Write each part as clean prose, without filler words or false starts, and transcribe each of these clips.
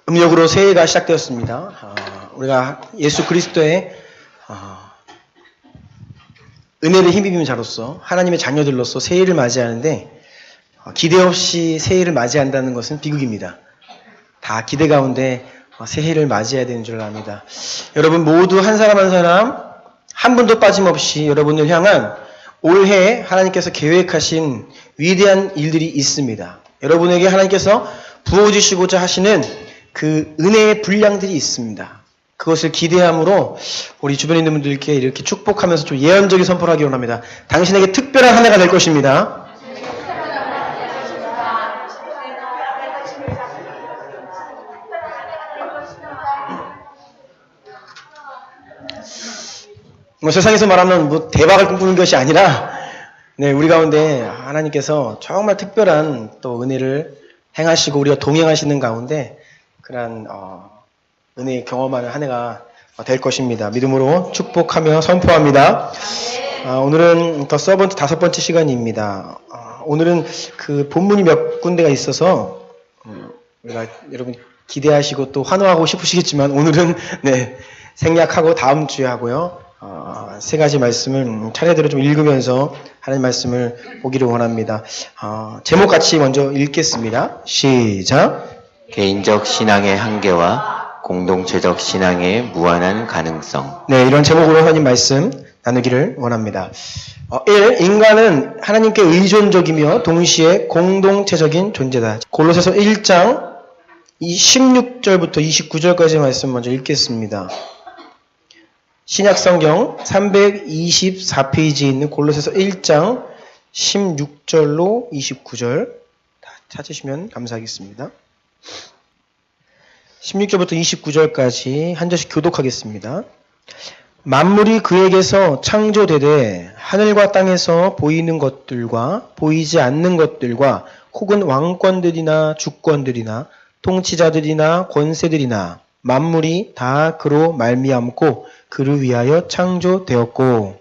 음력으로 새해가 시작되었습니다. 우리가 예수 그리스도의 은혜를 힘입은 자로서 하나님의 자녀들로서 새해를 맞이하는데 기대 없이 새해를 맞이한다는 것은 비극입니다. 다 기대 가운데 새해를 맞이해야 되는 줄 압니다. 여러분 모두 한 사람 한 사람 한 분도 빠짐없이 여러분을 향한 올해 하나님께서 계획하신 위대한 일들이 있습니다. 여러분에게 하나님께서 부어주시고자 하시는 그 은혜의 분량들이 있습니다. 그것을 기대함으로 우리 주변에 있는 분들께 이렇게 축복하면서 좀 예언적인 선포를 하기 원합니다. 당신에게 특별한 한 해가 될 것입니다. 세상에서 말하는 대박을 꿈꾸는 것이 아니라 우리 가운데 하나님께서 정말 특별한 또 은혜를 행하시고 우리가 동행하시는 가운데 그러한 은혜 경험하는 한 해가 될 것입니다. 믿음으로 축복하며 선포합니다. 오늘은 더 서번트 5번째 시간입니다. 오늘은 그 본문이 몇 군데가 있어서 우리가 여러분 기대하시고 또 환호하고 싶으시겠지만 오늘은 생략하고 다음 주에 하고요. 세 가지 말씀을 차례대로 좀 읽으면서 하나님 말씀을 보기를 원합니다. 제목 같이 먼저 읽겠습니다. 시작. 개인적 신앙의 한계와 공동체적 신앙의 무한한 가능성. 이런 제목으로 하나님 말씀 나누기를 원합니다. 1. 인간은 하나님께 의존적이며 동시에 공동체적인 존재다. 골로새서 1장 16절부터 29절까지 말씀 먼저 읽겠습니다. 신약성경 324페이지에 있는 골로새서 1장 16절로 29절 찾으시면 감사하겠습니다. 16절부터 29절까지 한 절씩 교독하겠습니다. 만물이 그에게서 창조되되 하늘과 땅에서 보이는 것들과 보이지 않는 것들과 혹은 왕권들이나 주권들이나 통치자들이나 권세들이나 만물이 다 그로 말미암고 그를 위하여 창조되었고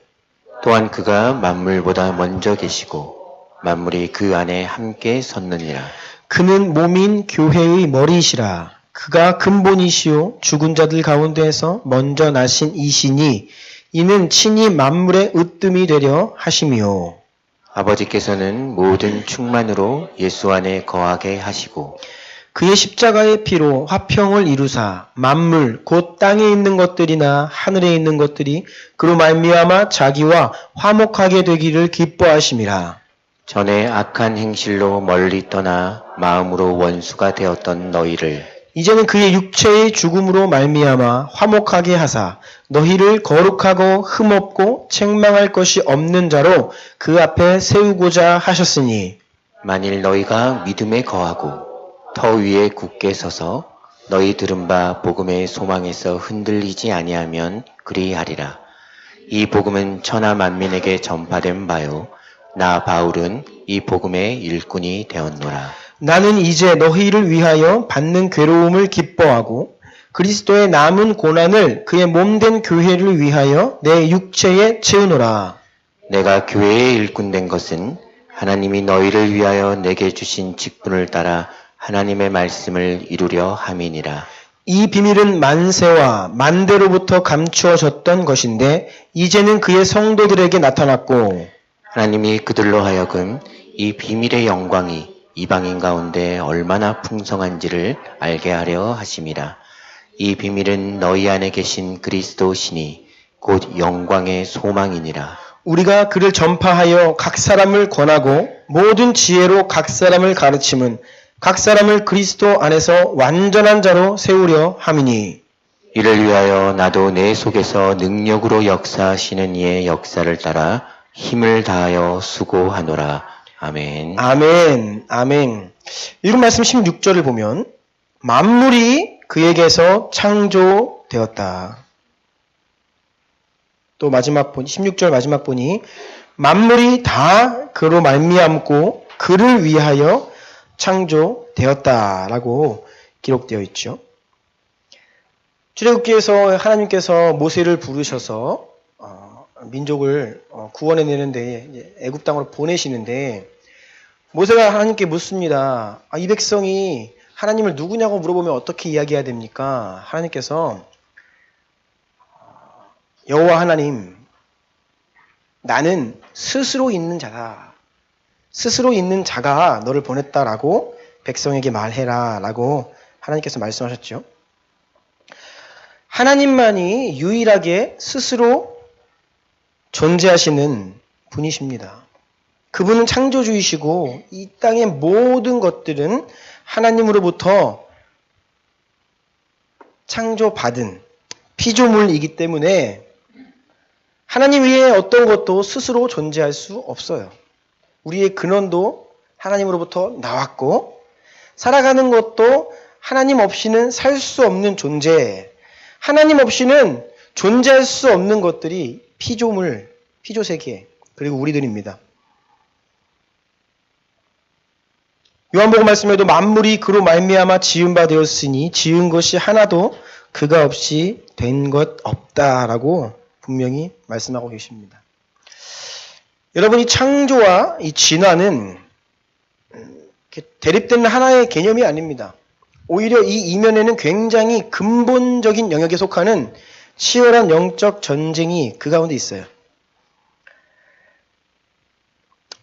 또한 그가 만물보다 먼저 계시고 만물이 그 안에 함께 섰느니라. 그는 몸인 교회의 머리이시라. 그가 근본이시요 죽은 자들 가운데에서 먼저 나신 이시니 이는 친히 만물의 으뜸이 되려 하심이요. 아버지께서는 모든 충만으로 예수 안에 거하게 하시고 그의 십자가의 피로 화평을 이루사 만물 곧 땅에 있는 것들이나 하늘에 있는 것들이 그로 말미암아 자기와 화목하게 되기를 기뻐하심이라. 전에 악한 행실로 멀리 떠나 마음으로 원수가 되었던 너희를 이제는 그의 육체의 죽음으로 말미암아 화목하게 하사 너희를 거룩하고 흠없고 책망할 것이 없는 자로 그 앞에 세우고자 하셨으니 만일 너희가 믿음에 거하고 터 위에 굳게 서서 너희 들은 바 복음의 소망에서 흔들리지 아니하면 그리하리라. 이 복음은 천하 만민에게 전파된 바요 나 바울은 이 복음의 일꾼이 되었노라. 나는 이제 너희를 위하여 받는 괴로움을 기뻐하고 그리스도의 남은 고난을 그의 몸된 교회를 위하여 내 육체에 채우노라. 내가 교회의 일꾼 된 것은 하나님이 너희를 위하여 내게 주신 직분을 따라 하나님의 말씀을 이루려 함이니라. 이 비밀은 만세와 만대로부터 감추어졌던 것인데 이제는 그의 성도들에게 나타났고 하나님이 그들로 하여금 이 비밀의 영광이 이방인 가운데 얼마나 풍성한지를 알게 하려 하심이라. 이 비밀은 너희 안에 계신 그리스도시니 곧 영광의 소망이니라. 우리가 그를 전파하여 각 사람을 권하고 모든 지혜로 각 사람을 가르침은 각 사람을 그리스도 안에서 완전한 자로 세우려 함이니 이를 위하여 나도 내 속에서 능력으로 역사하시는 이의 역사를 따라 힘을 다하여 수고하노라. 아멘. 아멘. 아멘. 읽은 말씀 16절을 보면 만물이 그에게서 창조되었다. 또 마지막 16절 마지막 보니 만물이 다 그로 말미암고 그를 위하여 창조되었다라고 기록되어 있죠. 출애굽기에서 하나님께서 모세를 부르셔서 민족을 구원해내는데 애굽 땅으로 보내시는데 모세가 하나님께 묻습니다. 이 백성이 하나님을 누구냐고 물어보면 어떻게 이야기해야 됩니까? 하나님께서 여호와 하나님, 나는 스스로 있는 자다. 스스로 있는 자가 너를 보냈다라고 백성에게 말해라 라고 하나님께서 말씀하셨죠. 하나님만이 유일하게 스스로 존재하시는 분이십니다. 그분은 창조주이시고 이 땅의 모든 것들은 하나님으로부터 창조받은 피조물이기 때문에 하나님 외에 어떤 것도 스스로 존재할 수 없어요. 우리의 근원도 하나님으로부터 나왔고 살아가는 것도 하나님 없이는 살 수 없는 존재, 하나님 없이는 존재할 수 없는 것들이 피조물, 피조세계, 그리고 우리들입니다. 요한복음 말씀에도 만물이 그로 말미암아 지은 바 되었으니 지은 것이 하나도 그가 없이 된 것 없다라고 분명히 말씀하고 계십니다. 여러분, 이 창조와 이 진화는 대립되는 하나의 개념이 아닙니다. 오히려 이 이면에는 굉장히 근본적인 영역에 속하는 치열한 영적 전쟁이 그 가운데 있어요.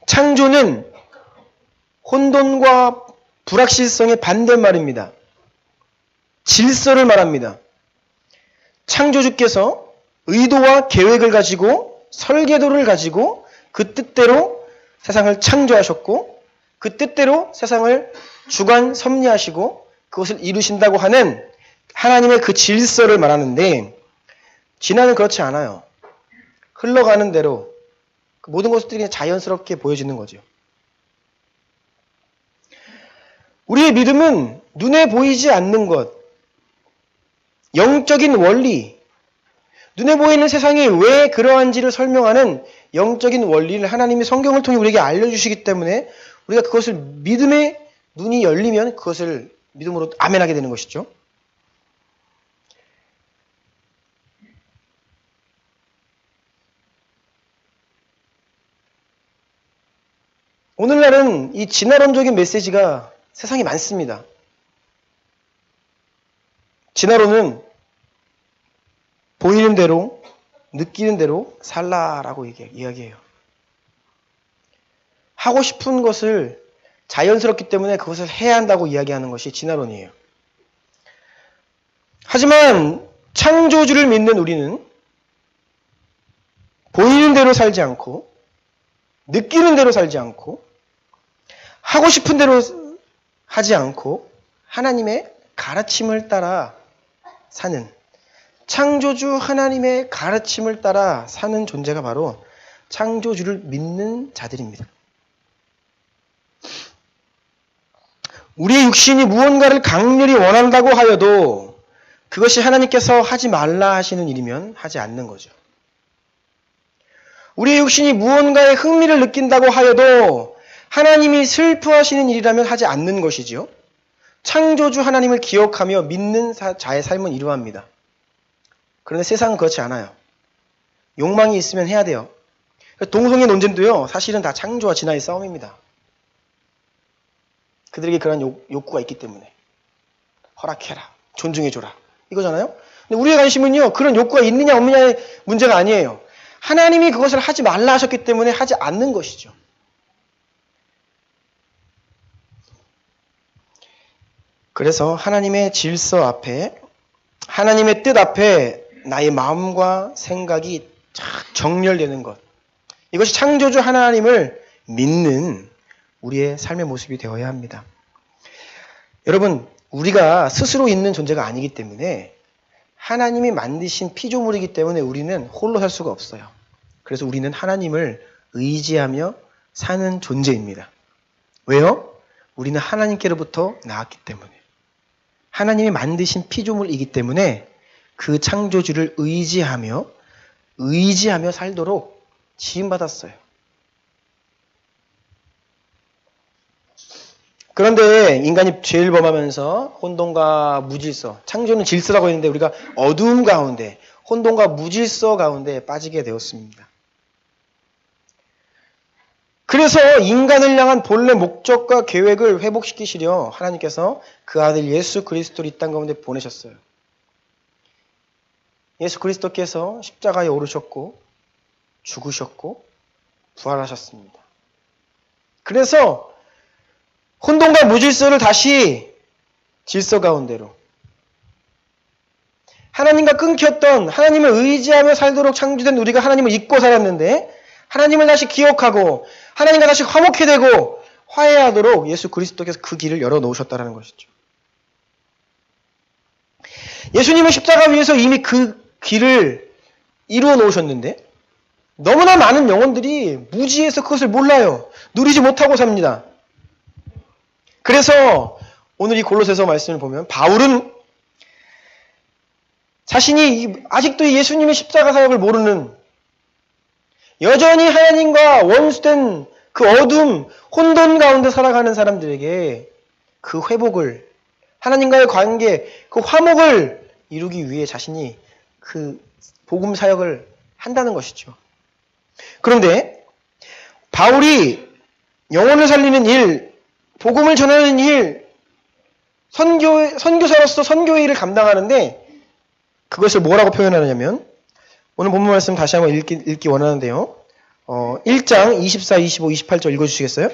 창조는 혼돈과 불확실성의 반대말입니다. 질서를 말합니다. 창조주께서 의도와 계획을 가지고 설계도를 가지고 그 뜻대로 세상을 창조하셨고 그 뜻대로 세상을 주관 섭리하시고 그것을 이루신다고 하는 하나님의 그 질서를 말하는데 진화는 그렇지 않아요. 흘러가는 대로 그 모든 것들이 그냥 자연스럽게 보여지는 거죠. 우리의 믿음은 눈에 보이지 않는 것, 영적인 원리, 눈에 보이는 세상이 왜 그러한지를 설명하는 영적인 원리를 하나님이 성경을 통해 우리에게 알려주시기 때문에 우리가 그것을 믿음의 눈이 열리면 그것을 믿음으로 아멘하게 되는 것이죠. 오늘날은 이 진화론적인 메시지가 세상에 많습니다. 진화론은 보이는 대로, 느끼는 대로 살라라고 이야기해요. 하고 싶은 것을 자연스럽기 때문에 그것을 해야 한다고 이야기하는 것이 진화론이에요. 하지만 창조주를 믿는 우리는 보이는 대로 살지 않고 느끼는 대로 살지 않고 하고 싶은 대로 하지 않고 하나님의 가르침을 따라 사는 창조주 하나님의 가르침을 따라 사는 존재가 바로 창조주를 믿는 자들입니다. 우리의 육신이 무언가를 강렬히 원한다고 하여도 그것이 하나님께서 하지 말라 하시는 일이면 하지 않는 거죠. 우리의 육신이 무언가에 흥미를 느낀다고 하여도 하나님이 슬퍼하시는 일이라면 하지 않는 것이지요. 창조주 하나님을 기억하며 믿는 자의 삶은 이러합니다. 그런데 세상은 그렇지 않아요. 욕망이 있으면 해야 돼요. 동성애 논쟁도요, 사실은 다 창조와 진화의 싸움입니다. 그들에게 그런 욕구가 있기 때문에 허락해라, 존중해줘라 이거잖아요. 근데 우리의 관심은요, 그런 욕구가 있느냐 없느냐의 문제가 아니에요. 하나님이 그것을 하지 말라 하셨기 때문에 하지 않는 것이죠. 그래서 하나님의 질서 앞에, 하나님의 뜻 앞에 나의 마음과 생각이 정렬되는 것, 이것이 창조주 하나님을 믿는 우리의 삶의 모습이 되어야 합니다. 여러분, 우리가 스스로 있는 존재가 아니기 때문에 하나님이 만드신 피조물이기 때문에 우리는 홀로 살 수가 없어요. 그래서 우리는 하나님을 의지하며 사는 존재입니다. 왜요? 우리는 하나님께로부터 나왔기 때문에. 하나님이 만드신 피조물이기 때문에 그 창조주를 의지하며 살도록 지음받았어요. 그런데 인간이 죄를 범하면서 혼돈과 무질서, 창조는 질서라고 했는데 우리가 어두움 가운데, 혼돈과 무질서 가운데 빠지게 되었습니다. 그래서 인간을 향한 본래 목적과 계획을 회복시키시려 하나님께서 그 아들 예수 그리스도를 이 땅 가운데 보내셨어요. 예수 그리스도께서 십자가에 오르셨고 죽으셨고 부활하셨습니다. 그래서 혼돈과 무질서를 다시 질서 가운데로, 하나님과 끊겼던, 하나님을 의지하며 살도록 창조된 우리가 하나님을 잊고 살았는데 하나님을 다시 기억하고 하나님과 다시 화목해 되고 화해하도록 예수 그리스도께서 그 길을 열어놓으셨다는 것이죠. 예수님은 십자가 위에서 이미 그 길을 이루어 놓으셨는데 너무나 많은 영혼들이 무지해서 그것을 몰라요. 누리지 못하고 삽니다. 그래서 오늘 이 골로새서 말씀을 보면 바울은 자신이 아직도 예수님의 십자가 사역을 모르는, 여전히 하나님과 원수된 그 어둠, 혼돈 가운데 살아가는 사람들에게 그 회복을, 하나님과의 관계, 그 화목을 이루기 위해 자신이 그 복음 사역을 한다는 것이죠. 그런데 바울이 영혼을 살리는 일, 복음을 전하는 일, 선교사로서 선교의 일을 감당하는데 그것을 뭐라고 표현하느냐면, 오늘 본문 말씀 다시 한번 읽기 원하는데요. 1장 24, 25, 28절 읽어주시겠어요?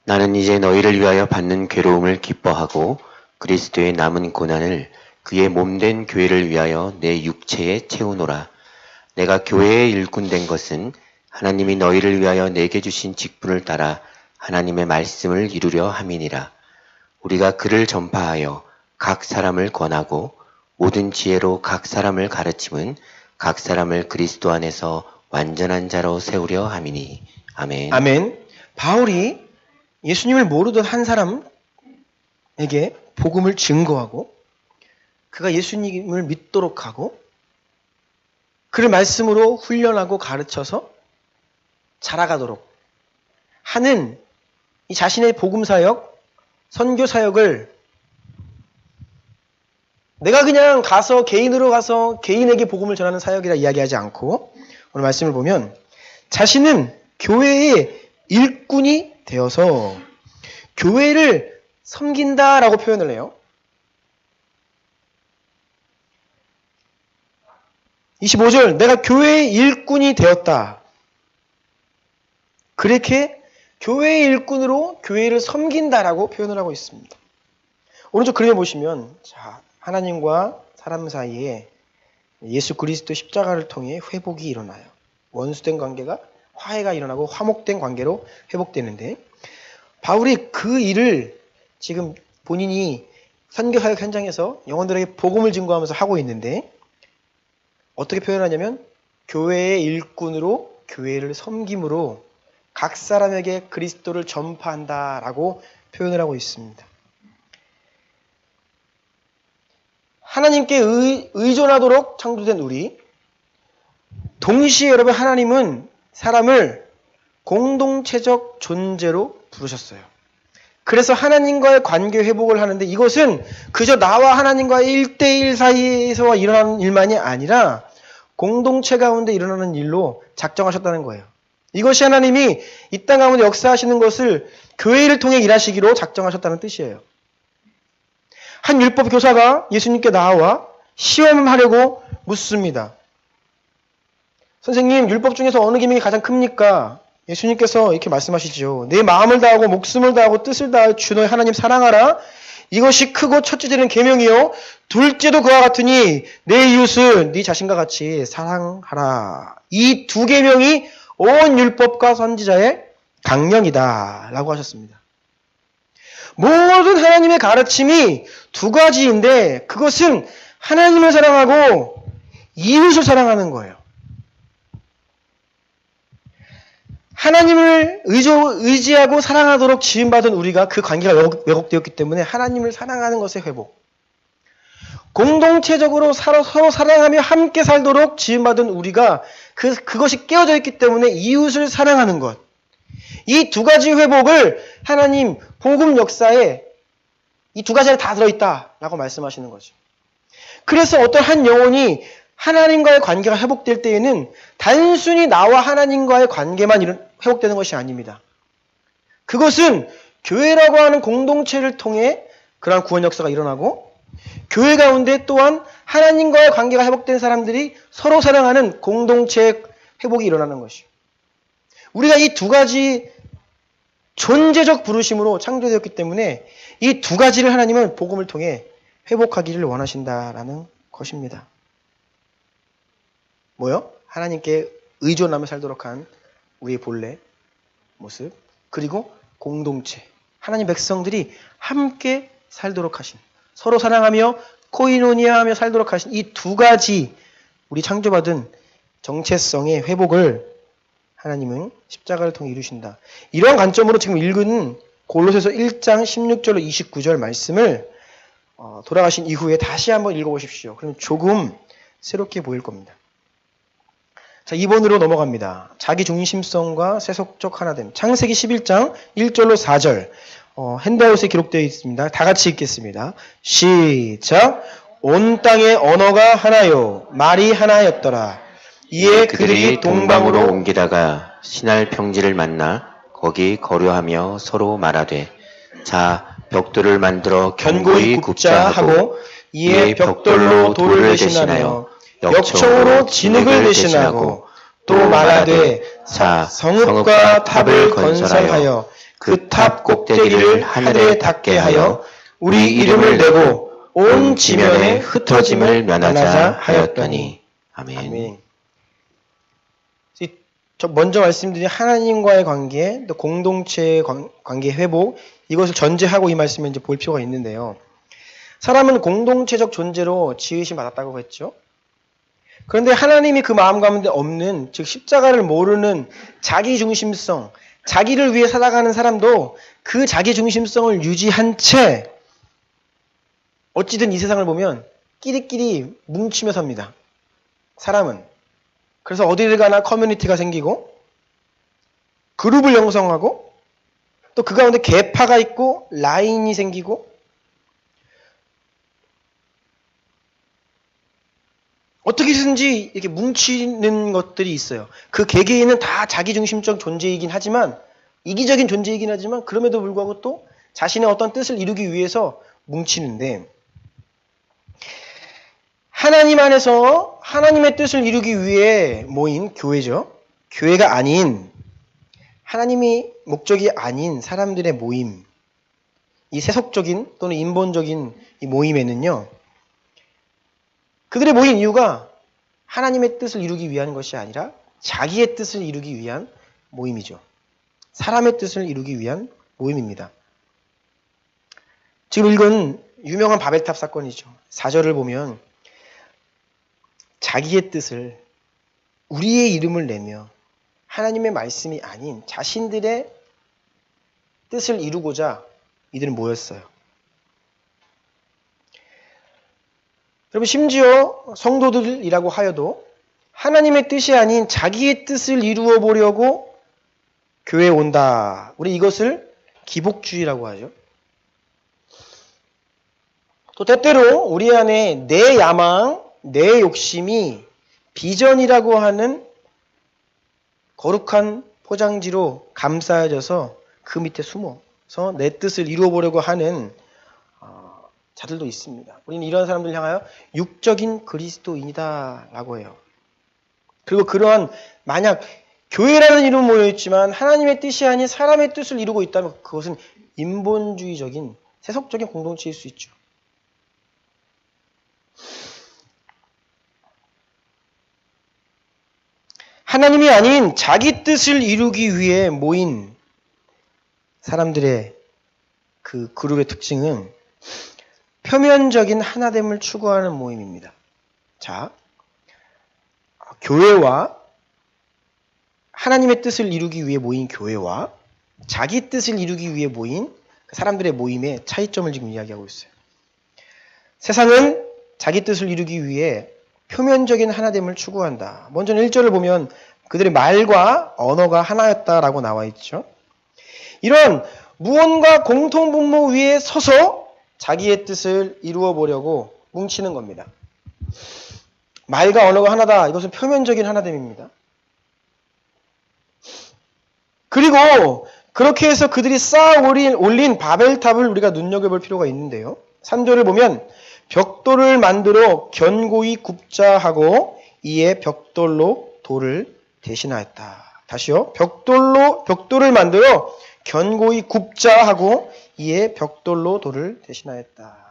나는 이제 너희를 위하여 받는 괴로움을 기뻐하고 그리스도의 남은 고난을 그의 몸된 교회를 위하여 내 육체에 채우노라. 내가 교회의 일꾼 된 것은 하나님이 너희를 위하여 내게 주신 직분을 따라 하나님의 말씀을 이루려 함이니라. 우리가 그를 전파하여 각 사람을 권하고 모든 지혜로 각 사람을 가르침은 각 사람을 그리스도 안에서 완전한 자로 세우려 함이니. 아멘. 아멘. 바울이 예수님을 모르던 한 사람에게 복음을 증거하고 그가 예수님을 믿도록 하고 그를 말씀으로 훈련하고 가르쳐서 자라가도록 하는 이 자신의 복음 사역, 선교 사역을 내가 그냥 가서 개인으로 가서 개인에게 복음을 전하는 사역이라 이야기하지 않고 오늘 말씀을 보면 자신은 교회의 일꾼이 되어서 교회를 섬긴다라고 표현을 해요. 25절, 내가 교회의 일꾼이 되었다. 그렇게 교회의 일꾼으로 교회를 섬긴다라고 표현을 하고 있습니다. 오른쪽 그림에 보시면 자, 하나님과 사람 사이에 예수 그리스도 십자가를 통해 회복이 일어나요. 원수된 관계가 화해가 일어나고 화목된 관계로 회복되는데 바울이 그 일을 지금 본인이 선교사역 현장에서 영혼들에게 복음을 증거하면서 하고 있는데 어떻게 표현하냐면 교회의 일꾼으로 교회를 섬김으로 각 사람에게 그리스도를 전파한다라고 표현을 하고 있습니다. 하나님께 의존하도록 창조된 우리, 동시에 여러분 하나님은 사람을 공동체적 존재로 부르셨어요. 그래서 하나님과의 관계 회복을 하는데 이것은 그저 나와 하나님과의 1대1 사이에서 일어나는 일만이 아니라 공동체 가운데 일어나는 일로 작정하셨다는 거예요. 이것이 하나님이 이 땅 가운데 역사하시는 것을 교회를 통해 일하시기로 작정하셨다는 뜻이에요. 한 율법 교사가 예수님께 나와 시험하려고 묻습니다. 선생님, 율법 중에서 어느 계명이 가장 큽니까? 예수님께서 이렇게 말씀하시죠. 내 마음을 다하고 목숨을 다하고 뜻을 다하여 주 너의 하나님 사랑하라. 이것이 크고 첫째 되는 계명이요. 둘째도 그와 같으니 내 이웃을 네 자신과 같이 사랑하라. 이 두 계명이 온 율법과 선지자의 강령이다 라고 하셨습니다. 모든 하나님의 가르침이 두 가지인데 그것은 하나님을 사랑하고 이웃을 사랑하는 거예요. 하나님을 의지하고 사랑하도록 지음받은 우리가 그 관계가 왜곡되었기 때문에 하나님을 사랑하는 것의 회복, 공동체적으로 서로 사랑하며 함께 살도록 지음받은 우리가 그것이 깨어져 있기 때문에 이웃을 사랑하는 것, 이 두 가지 회복을 하나님 복음 역사에 이 두 가지가 다 들어있다라고 말씀하시는 거죠. 그래서 어떤 한 영혼이 하나님과의 관계가 회복될 때에는 단순히 나와 하나님과의 관계만 회복되는 것이 아닙니다. 그것은 교회라고 하는 공동체를 통해 그러한 구원 역사가 일어나고 교회 가운데 또한 하나님과의 관계가 회복된 사람들이 서로 사랑하는 공동체의 회복이 일어나는 것이요. 우리가 이 두 가지 존재적 부르심으로 창조되었기 때문에 이 두 가지를 하나님은 복음을 통해 회복하기를 원하신다라는 것입니다. 뭐요? 하나님께 의존하며 살도록 한 우리의 본래 모습, 그리고 공동체, 하나님 백성들이 함께 살도록 하신, 서로 사랑하며 코이노니아하며 살도록 하신 이 두 가지 우리 창조받은 정체성의 회복을 하나님은 십자가를 통해 이루신다. 이러한 관점으로 지금 읽은 골로새서 1장 16절로 29절 말씀을 돌아가신 이후에 다시 한번 읽어보십시오. 그러면 조금 새롭게 보일 겁니다. 자, 2번으로 넘어갑니다. 자기 중심성과 세속적 하나됨. 창세기 11장 1절로 4절. 핸드아웃에 기록되어 있습니다. 다 같이 읽겠습니다. 시작. 온 땅의 언어가 하나요. 말이 하나였더라. 이에 그들이 동방으로 옮기다가 신할 평지를 만나 거기 거류하며 서로 말하되 자 벽돌을 만들어 견고히 굽자 하고 이에 벽돌로 돌을 대신하여 역청으로 진흙을 대신하고 또 말하되 성읍과 탑을 건설하여 그 탑 꼭대기를 하늘에 닿게 하여 우리 이름을 내고 온 지면에 흩어짐을 면하자 하였더니. 아멘. 먼저 말씀드린 하나님과의 관계, 또 공동체의 관계 회복, 이것을 전제하고 이 말씀을 이제 볼 필요가 있는데요. 사람은 공동체적 존재로 지으심 받았다고 했죠. 그런데 하나님이 그 마음 가운데 없는, 즉 십자가를 모르는 자기 중심성, 자기를 위해 살아가는 사람도 그 자기 중심성을 유지한 채 어찌든 이 세상을 보면 끼리끼리 뭉치며 삽니다. 사람은. 그래서 어디를 가나 커뮤니티가 생기고 그룹을 형성하고 또 그 가운데 계파가 있고 라인이 생기고 어떻게든지 이렇게 뭉치는 것들이 있어요. 그 개개인은 다 자기중심적 존재이긴 하지만 이기적인 존재이긴 하지만 그럼에도 불구하고 또 자신의 어떤 뜻을 이루기 위해서 뭉치는데 하나님 안에서 하나님의 뜻을 이루기 위해 모인 교회죠. 교회가 아닌 하나님이 목적이 아닌 사람들의 모임, 이 세속적인 또는 인본적인 이 모임에는요. 그들의 모인 이유가 하나님의 뜻을 이루기 위한 것이 아니라 자기의 뜻을 이루기 위한 모임이죠. 사람의 뜻을 이루기 위한 모임입니다. 지금 읽은 유명한 바벨탑 사건이죠. 4절을 보면 자기의 뜻을 우리의 이름을 내며 하나님의 말씀이 아닌 자신들의 뜻을 이루고자 이들은 모였어요. 여러분 심지어 성도들이라고 하여도 하나님의 뜻이 아닌 자기의 뜻을 이루어 보려고 교회에 온다. 우리 이것을 기복주의라고 하죠. 또 때때로 우리 안에 내 야망, 내 욕심이 비전이라고 하는 거룩한 포장지로 감싸여져서 그 밑에 숨어서 내 뜻을 이루어 보려고 하는 자들도 있습니다. 우리는 이런 사람들 향하여 육적인 그리스도인이다 라고 해요. 그리고 그러한 만약 교회라는 이름 모여있지만 하나님의 뜻이 아닌 사람의 뜻을 이루고 있다면 그것은 인본주의적인 세속적인 공동체일 수 있죠. 하나님이 아닌 자기 뜻을 이루기 위해 모인 사람들의 그 그룹의 특징은 표면적인 하나됨을 추구하는 모임입니다. 자, 교회와 하나님의 뜻을 이루기 위해 모인 교회와 자기 뜻을 이루기 위해 모인 사람들의 모임의 차이점을 지금 이야기하고 있어요. 세상은 자기 뜻을 이루기 위해 표면적인 하나됨을 추구한다. 먼저는 1절을 보면 그들의 말과 언어가 하나였다라고 나와 있죠. 이런 무언가 공통분모 위에 서서 자기의 뜻을 이루어 보려고 뭉치는 겁니다. 말과 언어가 하나다. 이것은 표면적인 하나됨입니다. 그리고 그렇게 해서 그들이 쌓아 올린 바벨탑을 우리가 눈여겨볼 필요가 있는데요. 3절을 보면 벽돌을 만들어 견고히 굽자 하고 이에 벽돌로 돌을 대신하였다. 다시요. 벽돌을 만들어 견고히 굽자 하고 이에 벽돌로 돌을 대신하였다.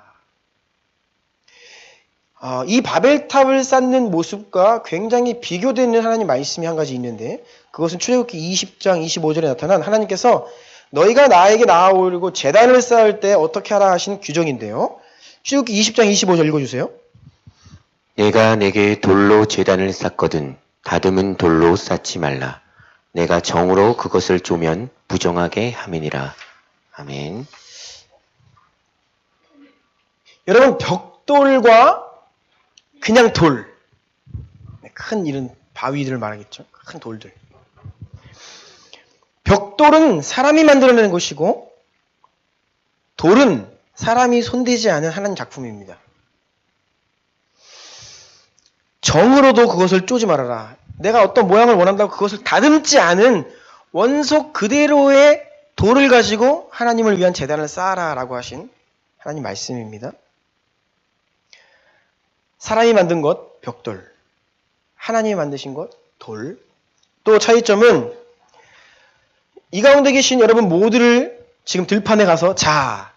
이 바벨탑을 쌓는 모습과 굉장히 비교되는 하나님 말씀이 한 가지 있는데 그것은 출애굽기 20장 25절에 나타난 하나님께서 너희가 나에게 나아오려고 제단을 쌓을 때 어떻게 하라 하신 규정인데요. 출애굽기 20장 25절 읽어주세요. 내가 내게 돌로 제단을 쌓거든 다듬은 돌로 쌓지 말라. 내가 정으로 그것을 쪼면 부정하게 함이니라. 아멘. 여러분 벽돌과 그냥 돌, 큰 이런 바위들을 말하겠죠. 큰 돌들. 벽돌은 사람이 만들어내는 것이고 돌은 사람이 손대지 않은 하나님 작품입니다. 정으로도 그것을 쪼지 말아라. 내가 어떤 모양을 원한다고 그것을 다듬지 않은 원석 그대로의 돌을 가지고 하나님을 위한 제단을 쌓아라 라고 하신 하나님 말씀입니다. 사람이 만든 것 벽돌, 하나님이 만드신 것 돌. 또 차이점은 이 가운데 계신 여러분 모두를 지금 들판에 가서 자,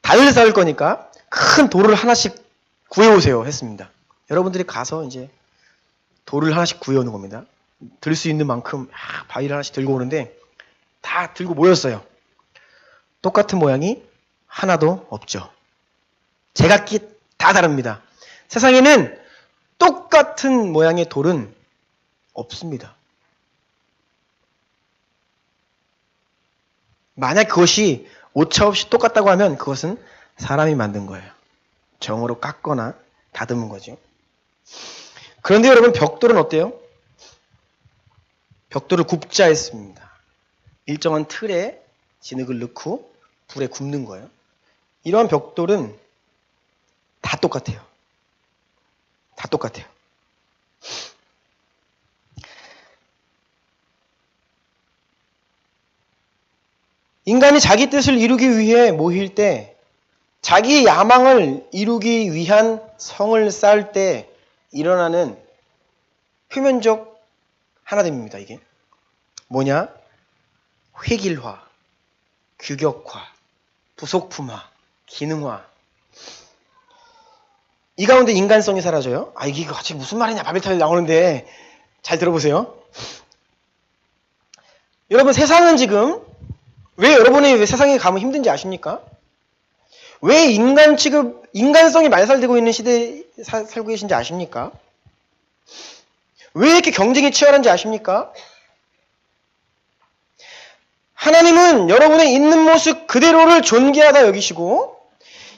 달을 쌓을 거니까 큰 돌을 하나씩 구해오세요 했습니다. 여러분들이 가서 이제 돌을 하나씩 구해오는 겁니다. 들 수 있는 만큼 바위를 하나씩 들고 오는데 다 들고 모였어요. 똑같은 모양이 하나도 없죠. 제각기 다 다릅니다. 세상에는 똑같은 모양의 돌은 없습니다. 만약 그것이 오차 없이 똑같다고 하면 그것은 사람이 만든 거예요. 정으로 깎거나 다듬은 거죠. 그런데 여러분 벽돌은 어때요? 벽돌을 굽자 했습니다. 일정한 틀에 진흙을 넣고 불에 굽는 거예요. 이러한 벽돌은 다 똑같아요. 다 똑같아요. 인간이 자기 뜻을 이루기 위해 모일 때 자기 야망을 이루기 위한 성을 쌓을 때 일어나는 표면적 하나됨입니다. 이게 뭐냐? 획일화, 규격화, 부속품화, 기능화. 이 가운데 인간성이 사라져요. 이게 같이 무슨 말이냐? 바벨탑이 나오는데 잘 들어보세요. 여러분 세상은 지금 왜 세상에 가면 힘든지 아십니까? 왜 인간성이 말살되고 있는 시대에 살고 계신지 아십니까? 왜 이렇게 경쟁이 치열한지 아십니까? 하나님은 여러분의 있는 모습 그대로를 존귀하다 여기시고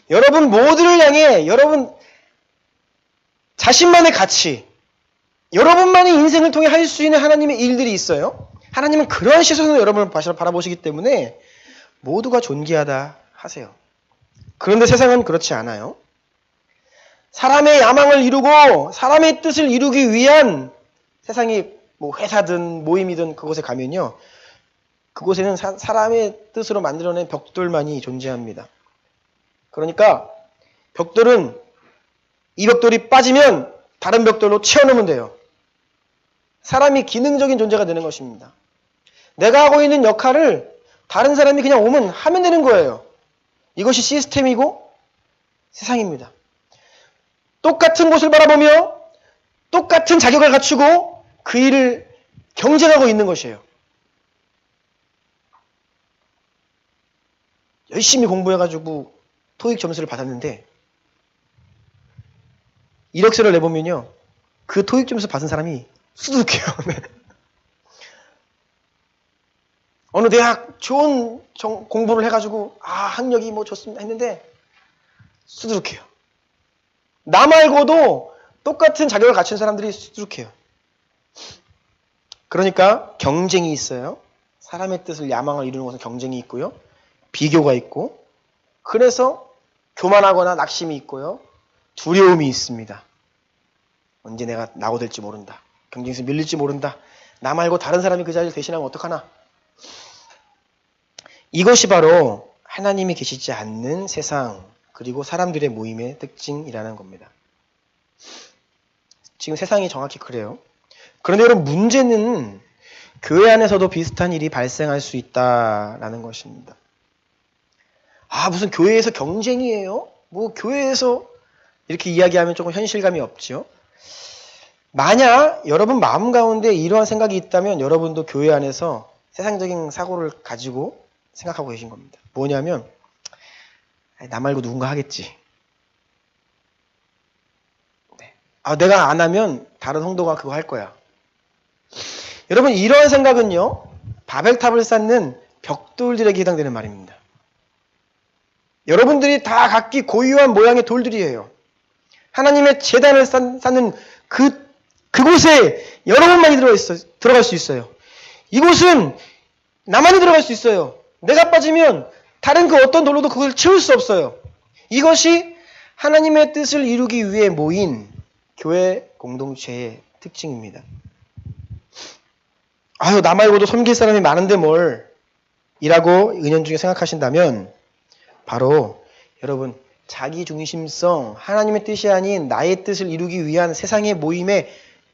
여러분 모두를 향해 여러분 자신만의 가치, 여러분만의 인생을 통해 할 수 있는 하나님의 일들이 있어요. 하나님은 그런 시선으로 여러분을 바라보시기 때문에 모두가 존귀하다 하세요. 그런데 세상은 그렇지 않아요. 사람의 야망을 이루고 사람의 뜻을 이루기 위한 세상이 회사든 모임이든 그곳에 가면요. 그곳에는 사람의 뜻으로 만들어낸 벽돌만이 존재합니다. 그러니까 벽돌은 이 벽돌이 빠지면 다른 벽돌로 채워넣으면 돼요. 사람이 기능적인 존재가 되는 것입니다. 내가 하고 있는 역할을 다른 사람이 그냥 오면 하면 되는 거예요. 이것이 시스템이고 세상입니다. 똑같은 곳을 바라보며 똑같은 자격을 갖추고 그 일을 경쟁하고 있는 것이에요. 열심히 공부해가지고 토익 점수를 받았는데 이력서를 내보면요. 그 토익 점수 받은 사람이 수두룩해요. 네. 어느 대학 좋은 공부를 해가지고 학력이 좋습니다 했는데 수두룩해요. 나 말고도 똑같은 자격을 갖춘 사람들이 수두룩해요. 그러니까 경쟁이 있어요. 사람의 뜻을 야망을 이루는 것은 경쟁이 있고요. 비교가 있고 그래서 교만하거나 낙심이 있고요. 두려움이 있습니다. 언제 내가 낙오될지 모른다. 경쟁에서 밀릴지 모른다. 나 말고 다른 사람이 그 자리를 대신하면 어떡하나. 이것이 바로 하나님이 계시지 않는 세상 그리고 사람들의 모임의 특징이라는 겁니다. 지금 세상이 정확히 그래요. 그런데 여러분 문제는 교회 안에서도 비슷한 일이 발생할 수 있다라는 것입니다. 아, 무슨 교회에서 경쟁이에요? 뭐 교회에서 이렇게 이야기하면 조금 현실감이 없죠. 만약 여러분 마음 가운데 이러한 생각이 있다면 여러분도 교회 안에서 세상적인 사고를 가지고 생각하고 계신 겁니다. 뭐냐면 나 말고 누군가 하겠지. 네. 아, 내가 안 하면 다른 성도가 그거 할 거야. 여러분 이러한 생각은요. 바벨탑을 쌓는 벽돌들에게 해당되는 말입니다. 여러분들이 다 각기 고유한 모양의 돌들이에요. 하나님의 제단을 쌓는 그곳에 여러분만이 들어갈 수 있어요. 이곳은 나만이 들어갈 수 있어요. 내가 빠지면 다른 그 어떤 돌로도 그걸 채울 수 없어요. 이것이 하나님의 뜻을 이루기 위해 모인 교회 공동체의 특징입니다. 아유, 나 말고도 섬길 사람이 많은데 뭘 이라고 은연중에 생각하신다면 바로 여러분 자기중심성, 하나님의 뜻이 아닌 나의 뜻을 이루기 위한 세상의 모임의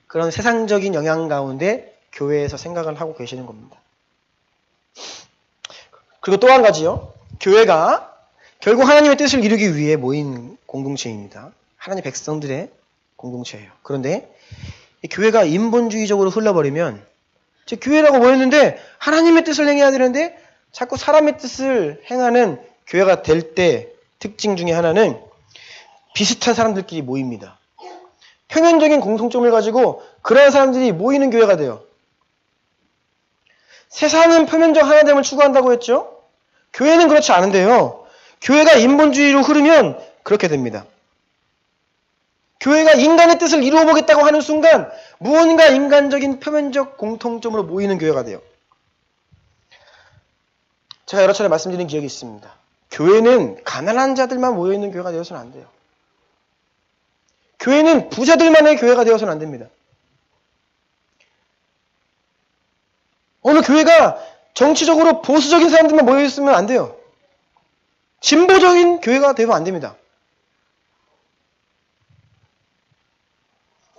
그런 세상적인 영향 가운데 교회에서 생각을 하고 계시는 겁니다. 그리고 또 한 가지요. 교회가 결국 하나님의 뜻을 이루기 위해 모인 공동체입니다. 하나님의 백성들의 공동체예요. 그런데 이 교회가 인본주의적으로 흘러버리면 교회라고 모였는데 하나님의 뜻을 행해야 되는데 자꾸 사람의 뜻을 행하는 교회가 될 때 특징 중에 하나는 비슷한 사람들끼리 모입니다. 표면적인 공통점을 가지고 그런 사람들이 모이는 교회가 돼요. 세상은 표면적 하나됨을 추구한다고 했죠? 교회는 그렇지 않은데요. 교회가 인본주의로 흐르면 그렇게 됩니다. 교회가 인간의 뜻을 이루어 보겠다고 하는 순간 무언가 인간적인 표면적 공통점으로 모이는 교회가 돼요. 제가 여러 차례 말씀드린 기억이 있습니다. 교회는 가난한 자들만 모여있는 교회가 되어서는 안 돼요. 교회는 부자들만의 교회가 되어서는 안 됩니다. 어느 교회가 정치적으로 보수적인 사람들만 모여있으면 안 돼요. 진보적인 교회가 되면 안 됩니다.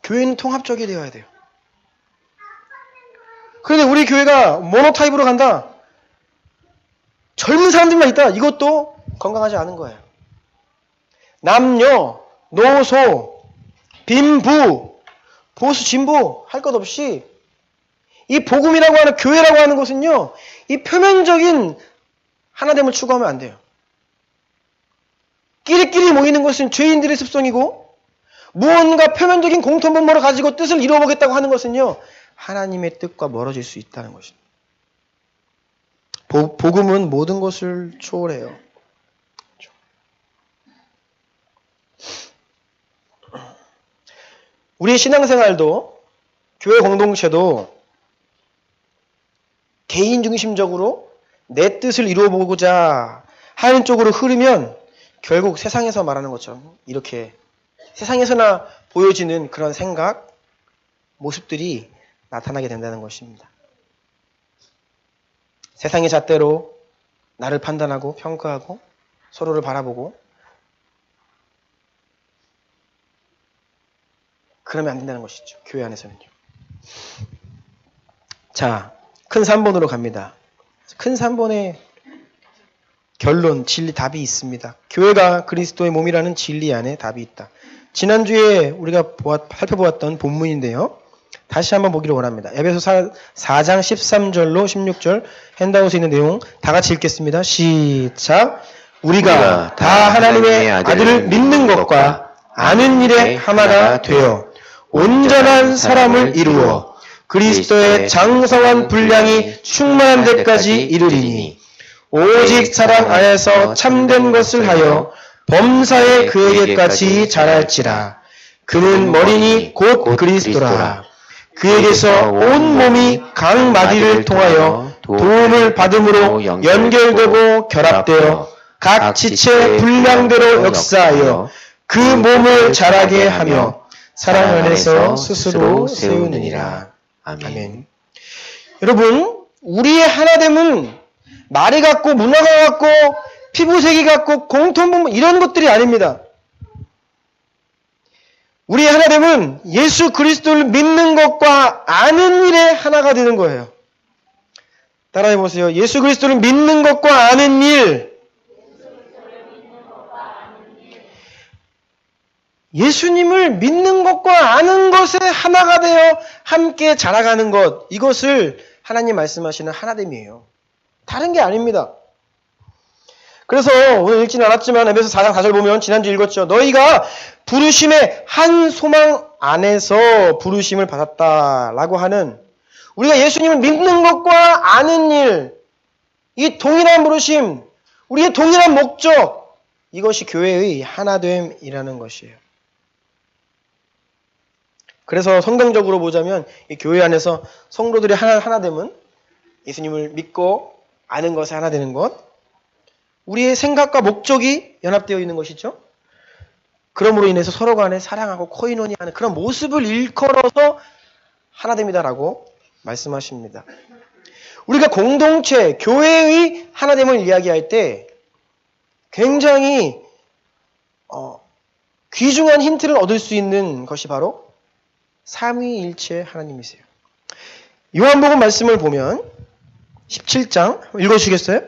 교회는 통합적이 되어야 돼요. 그런데 우리 교회가 모노타입으로 간다. 젊은 사람들만 있다. 이것도 건강하지 않은 거예요. 남녀, 노소, 빈부, 보수, 진보 할 것 없이 이 복음이라고 하는 교회라고 하는 것은요. 이 표면적인 하나됨을 추구하면 안 돼요. 끼리끼리 모이는 것은 죄인들의 습성이고 무언가 표면적인 공통분모를 가지고 뜻을 이루어보겠다고 하는 것은요. 하나님의 뜻과 멀어질 수 있다는 것입니다. 복음은 모든 것을 초월해요. 우리의 신앙생활도 교회 공동체도 개인 중심적으로 내 뜻을 이루어보고자 하는 쪽으로 흐르면 결국 세상에서 말하는 것처럼 이렇게 세상에서나 보여지는 그런 생각, 모습들이 나타나게 된다는 것입니다. 세상의 잣대로 나를 판단하고 평가하고 서로를 바라보고 그러면 안 된다는 것이죠. 교회 안에서는요. 자, 큰 3번으로 갑니다. 큰 3번의 결론, 진리, 답이 있습니다. 교회가 그리스도의 몸이라는 진리 안에 답이 있다. 지난주에 우리가 살펴보았던 본문인데요. 다시 한번 보기를 원합니다. 에베소 4장 13절로 16절 핸드아웃에 있는 내용 다 같이 읽겠습니다. 시작. 우리가 다 하나님의 아들을 믿는 것과 아는 일에 하나가 되어 온전한 사람을 이루어 그리스도의 장성한 분량이 충만한 데까지 이르리니 오직 사랑 안에서 참된 것을 하여 범사에 그에게까지 자랄지라. 그는 머리니 곧 그리스도라. 그에게서 온 몸이 각 마디를 통하여 도움을 받음으로 연결되고 결합되어 각 지체 분량대로 역사하여 그 몸을 자라게 하며 사랑 안에서 스스로 세우느니라. 아멘. 여러분, 우리의 하나됨은 말이 같고 문화가 같고 피부색이 같고 공통분 이런 것들이 아닙니다. 우리의 하나됨은 예수 그리스도를 믿는 것과 아는 일에 하나가 되는 거예요. 따라해 보세요. 예수 그리스도를 믿는 것과 아는 일. 예수님을 믿는 것과 아는 것에 하나가 되어 함께 자라가는 것. 이것을 하나님 말씀하시는 하나됨이에요. 다른 게 아닙니다. 그래서 오늘 읽지는 않았지만 에베소 4장 4절 보면 지난주 읽었죠. 너희가 부르심의 한 소망 안에서 부르심을 받았다라고 하는 우리가 예수님을 믿는 것과 아는 일, 이 동일한 부르심, 우리의 동일한 목적, 이것이 교회의 하나됨이라는 것이에요. 그래서 성경적으로 보자면 이 교회 안에서 성도들의 하나됨은 예수님을 믿고 아는 것에 하나 되는 것, 우리의 생각과 목적이 연합되어 있는 것이죠. 그러므로 인해서 서로 간에 사랑하고 코이노니하는 그런 모습을 일컬어서 하나됨이다라고 말씀하십니다. 우리가 공동체, 교회의 하나됨을 이야기할 때 굉장히 귀중한 힌트를 얻을 수 있는 것이 바로 삼위일체 하나님이세요. 요한복음 말씀을 보면 17장 읽어주시겠어요?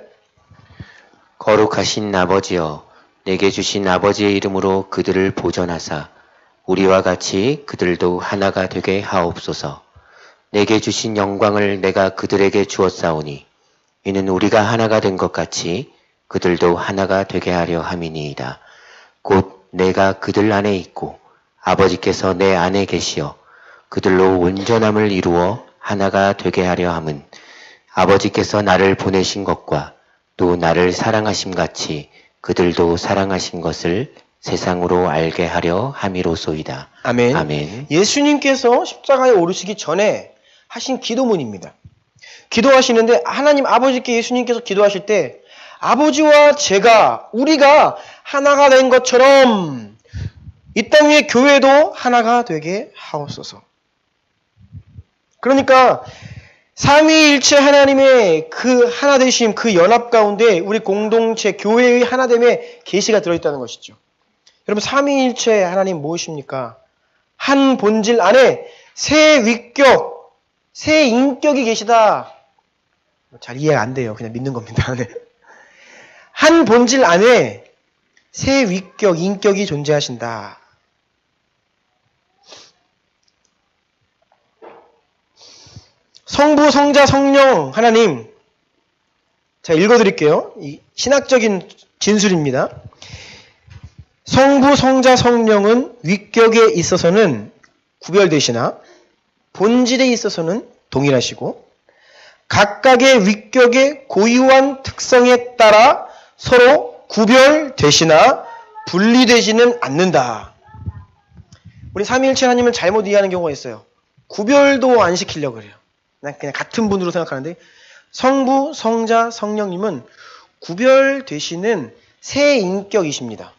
거룩하신 아버지여, 내게 주신 아버지의 이름으로 그들을 보존하사 우리와 같이 그들도 하나가 되게 하옵소서. 내게 주신 영광을 내가 그들에게 주었사오니 이는 우리가 하나가 된 것 같이 그들도 하나가 되게 하려 함이니이다. 곧 내가 그들 안에 있고 아버지께서 내 안에 계시어 그들로 온전함을 이루어 하나가 되게 하려 함은 아버지께서 나를 보내신 것과 또 나를 사랑하심 같이 그들도 사랑하신 것을 세상으로 알게 하려 함이로소이다. 아멘. 아멘. 예수님께서 십자가에 오르시기 전에 하신 기도문입니다. 기도하시는데 하나님 아버지께 예수님께서 기도하실 때 아버지와 제가 우리가 하나가 된 것처럼 이 땅 위의 교회도 하나가 되게 하옵소서. 그러니까 삼위일체 하나님의 그 하나되심, 그 연합 가운데 우리 공동체, 교회의 하나됨에 계시가 들어있다는 것이죠. 여러분, 삼위일체 하나님 무엇입니까? 한 본질 안에 세 위격, 세 인격이 계시다. 잘 이해가 안 돼요. 그냥 믿는 겁니다. 네. 한 본질 안에 세 위격, 인격이 존재하신다. 성부, 성자, 성령 하나님. 자, 읽어드릴게요. 이 신학적인 진술입니다. 성부, 성자, 성령은 위격에 있어서는 구별되시나 본질에 있어서는 동일하시고 각각의 위격의 고유한 특성에 따라 서로 구별되시나 분리되지는 않는다. 우리 삼위일체 하나님은 잘못 이해하는 경우가 있어요. 구별도 안 시키려고 그래요. 그냥 같은 분으로 생각하는데 성부, 성자, 성령님은 구별되시는 세 인격이십니다.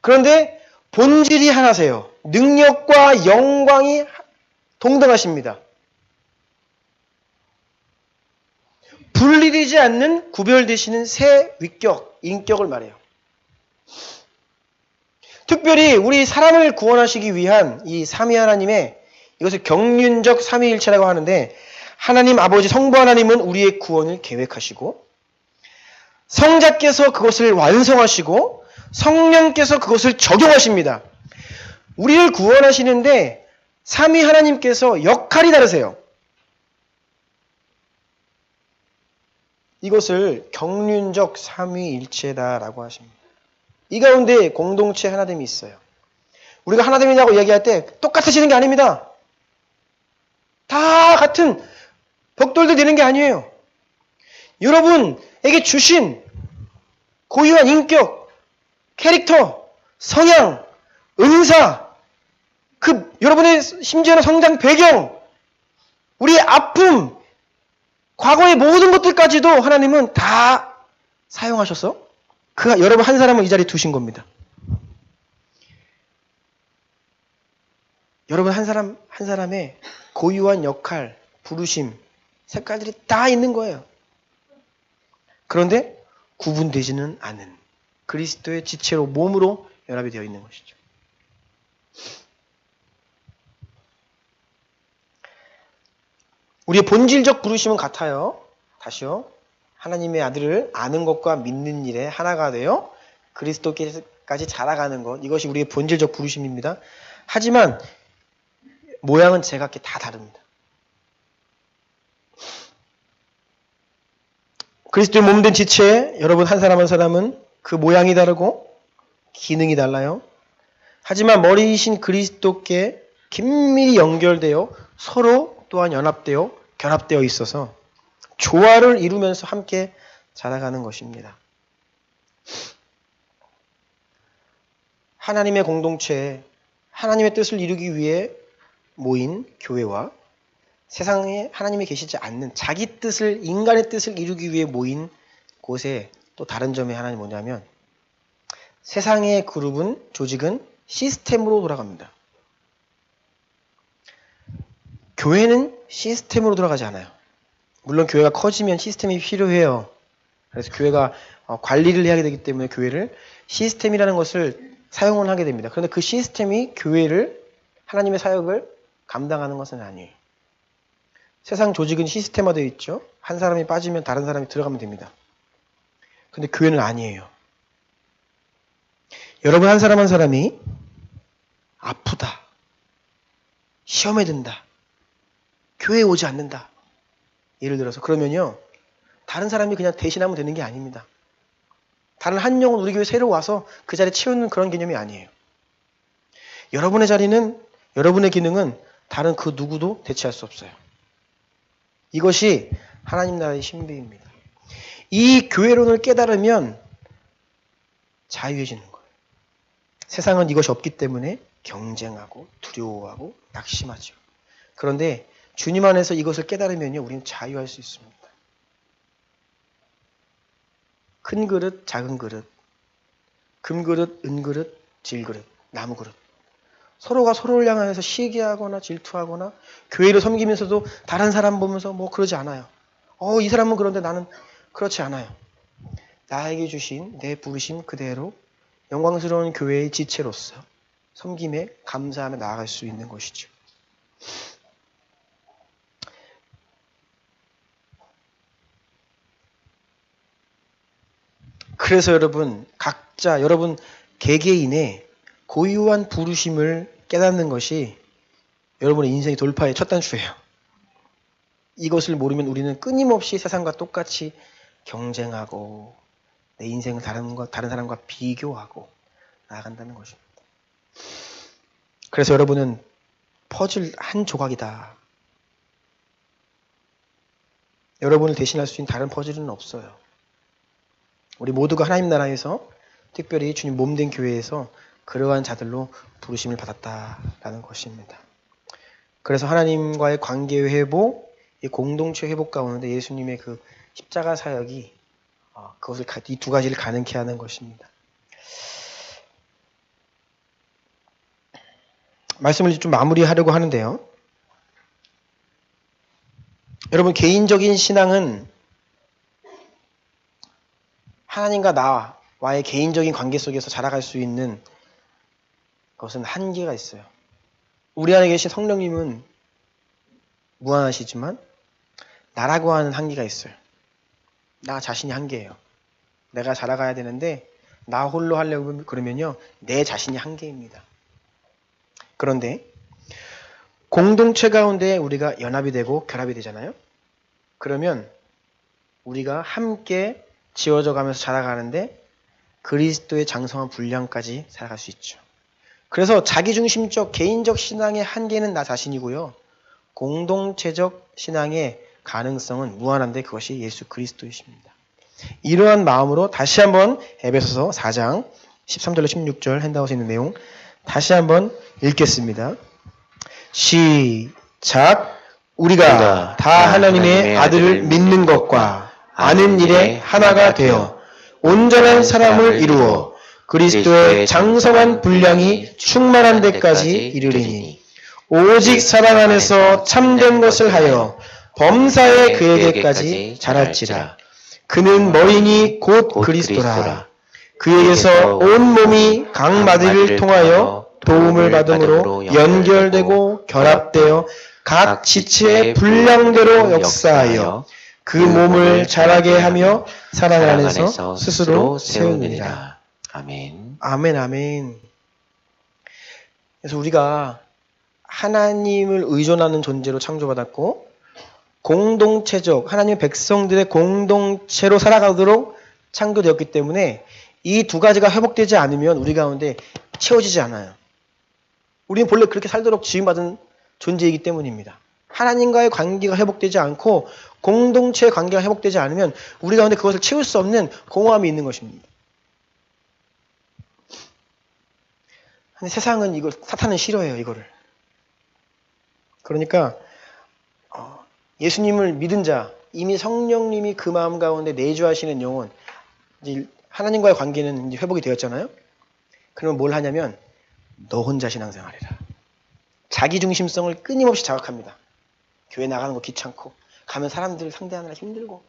그런데 본질이 하나세요. 능력과 영광이 동등하십니다. 분리되지 않는 구별되시는 세 위격, 인격을 말해요. 특별히 우리 사람을 구원하시기 위한 이 삼위 하나님의 이것을 경륜적 삼위일체라고 하는데 하나님 아버지 성부 하나님은 우리의 구원을 계획하시고 성자께서 그것을 완성하시고 성령께서 그것을 적용하십니다. 우리를 구원하시는데 삼위 하나님께서 역할이 다르세요. 이것을 경륜적 삼위일체다라고 하십니다. 이 가운데 공동체 하나됨이 있어요. 우리가 하나됨이라고 이야기할 때 똑같아지는 게 아닙니다. 다 같은 벽돌도 되는 게 아니에요. 여러분에게 주신 고유한 인격, 캐릭터, 성향, 은사, 여러분의 심지어는 성장 배경, 우리의 아픔, 과거의 모든 것들까지도 하나님은 다 사용하셔서 여러분 한 사람을 이 자리에 두신 겁니다. 여러분 한 사람 한 사람의 고유한 역할, 부르심, 색깔들이 다 있는 거예요. 그런데 구분되지는 않은 그리스도의 지체로 몸으로 연합이 되어 있는 것이죠. 우리의 본질적 부르심은 같아요. 다시요. 하나님의 아들을 아는 것과 믿는 일에 하나가 되어 그리스도께까지 자라가는 것. 이것이 우리의 본질적 부르심입니다. 하지만 모양은 제각기 다 다릅니다. 그리스도의 몸된 지체, 여러분 한 사람 한 사람은 그 모양이 다르고 기능이 달라요. 하지만 머리이신 그리스도께 긴밀히 연결되어 서로 또한 연합되어 결합되어 있어서 조화를 이루면서 함께 자라가는 것입니다. 하나님의 공동체에 하나님의 뜻을 이루기 위해 모인 교회와 세상에 하나님이 계시지 않는 자기 뜻을, 인간의 뜻을 이루기 위해 모인 곳에 또 다른 점이 하나는 뭐냐면 세상의 그룹은, 조직은 시스템으로 돌아갑니다. 교회는 시스템으로 돌아가지 않아요. 물론 교회가 커지면 시스템이 필요해요. 그래서 교회가 관리를 해야 되기 때문에 교회를 시스템이라는 것을 사용을 하게 됩니다. 그런데 그 시스템이 교회를, 하나님의 사역을 감당하는 것은 아니에요. 세상 조직은 시스템화되어 있죠. 한 사람이 빠지면 다른 사람이 들어가면 됩니다. 근데 교회는 아니에요. 여러분 한 사람 한 사람이 아프다, 시험에 든다, 교회에 오지 않는다. 예를 들어서 그러면요, 다른 사람이 그냥 대신하면 되는 게 아닙니다. 다른 한 영혼 우리 교회 새로 와서 그 자리에 채우는 그런 개념이 아니에요. 여러분의 자리는, 여러분의 기능은 다른 그 누구도 대체할 수 없어요. 이것이 하나님 나라의 신비입니다. 이 교회론을 깨달으면 자유해지는 거예요. 세상은 이것이 없기 때문에 경쟁하고 두려워하고 낙심하죠. 그런데 주님 안에서 이것을 깨달으면요, 우리는 자유할 수 있습니다. 큰 그릇, 작은 그릇, 금그릇, 은그릇, 질그릇, 나무그릇. 서로가 서로를 향해서 시기하거나 질투하거나 교회를 섬기면서도 다른 사람 보면서 뭐 그러지 않아요. 이 사람은 그런데 나는 그렇지 않아요. 나에게 주신 내 부르심 그대로 영광스러운 교회의 지체로서 섬김에 감사하며 나아갈 수 있는 것이죠. 그래서 여러분, 각자, 여러분 개개인의 고유한 부르심을 깨닫는 것이 여러분의 인생의 돌파의 첫 단추예요. 이것을 모르면 우리는 끊임없이 세상과 똑같이 경쟁하고 내 인생을 다른 사람과 비교하고 나아간다는 것입니다. 그래서 여러분은 퍼즐 한 조각이다. 여러분을 대신할 수 있는 다른 퍼즐은 없어요. 우리 모두가 하나님 나라에서, 특별히 주님 몸된 교회에서 그러한 자들로 부르심을 받았다라는 것입니다. 그래서 하나님과의 관계 회복, 이 공동체 회복 가운데 예수님의 그 십자가 사역이 그것을, 이 두 가지를 가능케 하는 것입니다. 말씀을 좀 마무리하려고 하는데요. 여러분, 개인적인 신앙은 하나님과 나와의 개인적인 관계 속에서 자라갈 수 있는 것은 한계가 있어요. 우리 안에 계신 성령님은 무한하시지만 나라고 하는 한계가 있어요. 나 자신이 한계예요. 내가 자라가야 되는데 나 홀로 하려고 그러면요, 내 자신이 한계입니다. 그런데 공동체 가운데 우리가 연합이 되고 결합이 되잖아요. 그러면 우리가 함께 지어져 가면서 자라가는데 그리스도의 장성한 분량까지 살아갈 수 있죠. 그래서 자기중심적 개인적 신앙의 한계는 나 자신이고요, 공동체적 신앙의 가능성은 무한한데 그것이 예수 그리스도이십니다. 이러한 마음으로 다시 한번 에베소서 4장 13절로 16절 핸드아웃에 있는 내용 다시 한번 읽겠습니다. 시작. 우리가 다 하나님의 아들을 믿는 것과 아는 일에 하나가 되어 온전한 사람을 이루어 그리스도의 장성한 분량이 충만한 데까지 이르리니 오직 사랑 안에서 참된 것을 하여 범사에 그에게까지 자랄지라. 그는 머리니 곧 그리스도라. 그에게서 온 몸이 각 마디를 통하여 도움을 받음으로 연결되고 결합되어 각 지체의 분량대로 역사하여 그 몸을 자라게 하며 사랑 안에서 스스로 세우느니라. 아멘. 아멘, 아멘. 그래서 우리가 하나님을 의존하는 존재로 창조받았고 공동체적 하나님의 백성들의 공동체로 살아가도록 창조되었기 때문에 이 두 가지가 회복되지 않으면 우리 가운데 채워지지 않아요. 우리는 본래 그렇게 살도록 지음받은 존재이기 때문입니다. 하나님과의 관계가 회복되지 않고 공동체의 관계가 회복되지 않으면 우리 가운데 그것을 채울 수 없는 공허함이 있는 것입니다. 근데 세상은 이걸, 사탄은 싫어해요, 이거를. 그러니까 예수님을 믿은 자, 이미 성령님이 그 마음 가운데 내주하시는 영혼, 이제 하나님과의 관계는 이제 회복이 되었잖아요. 그러면 뭘 하냐면 너 혼자 신앙생활해라. 자기중심성을 끊임없이 자극합니다. 교회 나가는 거 귀찮고 가면 사람들 상대하느라 힘들고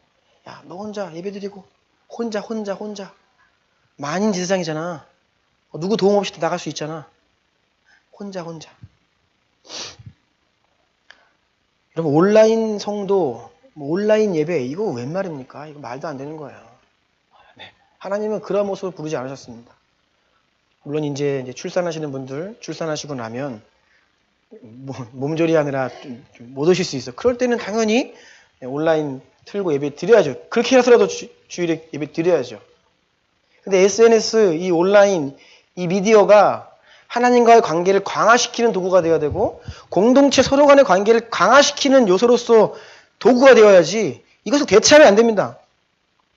야, 너 혼자 예배드리고 혼자 만인 지세상이잖아. 누구 도움 없이 나갈 수 있잖아. 혼자. 여러분 온라인 성도, 온라인 예배 이거 웬 말입니까? 이거 말도 안 되는 거예요. 네. 하나님은 그런 모습을 부르지 않으셨습니다. 물론 이제 출산하시는 분들 출산하시고 나면 몸조리 하느라 못 오실 수 있어. 그럴 때는 당연히 온라인 틀고 예배 드려야죠. 그렇게 해서라도 주일에 예배 드려야죠. 근데 SNS, 이 온라인, 이 미디어가 하나님과의 관계를 강화시키는 도구가 되어야 되고 공동체 서로 간의 관계를 강화시키는 요소로서 도구가 되어야지 이것을 대체하면 안 됩니다.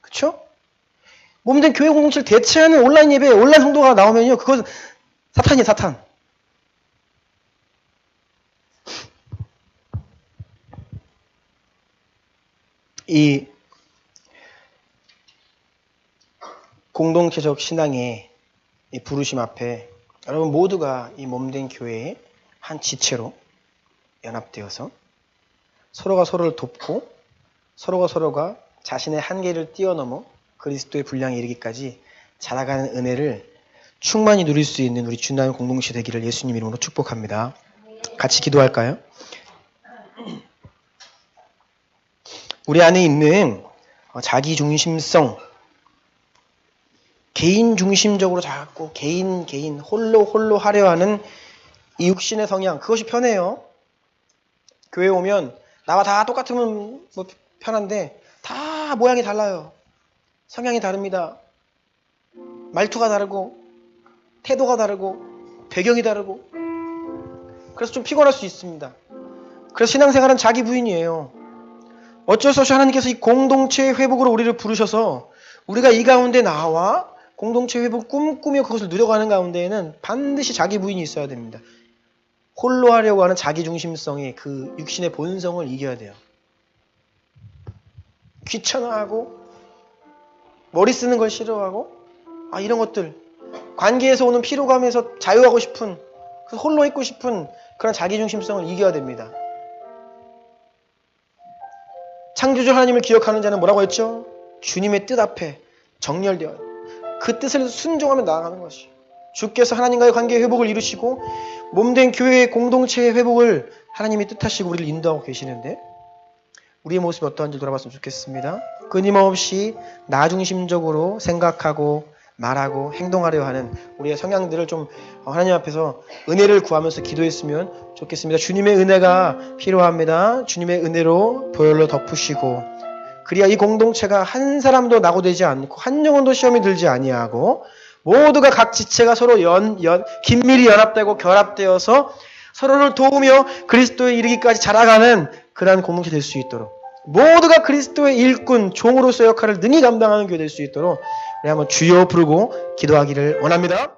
그렇죠? 몸된 교회 공동체를 대체하는 온라인 예배, 온라인 성도가 나오면요. 그것은 사탄이에요, 사탄. 이 공동체적 신앙의 이 부르심 앞에 여러분 모두가 이 몸된 교회의 한 지체로 연합되어서 서로가 서로를 돕고 서로가 자신의 한계를 뛰어넘어 그리스도의 분량에 이르기까지 자라가는 은혜를 충만히 누릴 수 있는 우리 주나의 공동체 되기를 예수님 이름으로 축복합니다. 같이 기도할까요? 우리 안에 있는 자기중심성, 개인 중심적으로 자꾸 개인 홀로 하려 하는 이 육신의 성향, 그것이 편해요. 교회 오면 나와 다 똑같으면 뭐 편한데 다 모양이 달라요. 성향이 다릅니다. 말투가 다르고 태도가 다르고 배경이 다르고 그래서 좀 피곤할 수 있습니다. 그래서 신앙생활은 자기 부인이에요. 어쩔 수 없이 하나님께서 이 공동체의 회복으로 우리를 부르셔서 우리가 이 가운데 나와 공동체 회복을 꿈꾸며 그것을 누려가는 가운데에는 반드시 자기 부인이 있어야 됩니다. 홀로 하려고 하는 자기중심성의 그 육신의 본성을 이겨야 돼요. 귀찮아하고 머리 쓰는 걸 싫어하고 이런 것들 관계에서 오는 피로감에서 자유하고 싶은 홀로 있고 싶은 그런 자기중심성을 이겨야 됩니다. 창조주 하나님을 기억하는 자는 뭐라고 했죠? 주님의 뜻 앞에 정렬되어요. 그 뜻을 순종하며 나아가는 것이 주께서 하나님과의 관계의 회복을 이루시고 몸된 교회의 공동체의 회복을 하나님이 뜻하시고 우리를 인도하고 계시는데 우리의 모습이 어떠한지 돌아봤으면 좋겠습니다. 끊임없이 나 중심적으로 생각하고 말하고 행동하려 하는 우리의 성향들을 좀 하나님 앞에서 은혜를 구하면서 기도했으면 좋겠습니다. 주님의 은혜가 필요합니다. 주님의 은혜로 보혈로 덮으시고 그래야 이 공동체가 한 사람도 낙오되지 않고 한 영혼도 시험이 들지 아니하고 모두가 각 지체가 서로 긴밀히 연합되고 결합되어서 서로를 도우며 그리스도에 이르기까지 자라가는 그러한 공동체 될 수 있도록 모두가 그리스도의 일꾼, 종으로서의 역할을 능히 감당하는 교회 될 수 있도록 우리 한번 주여 부르고 기도하기를 원합니다.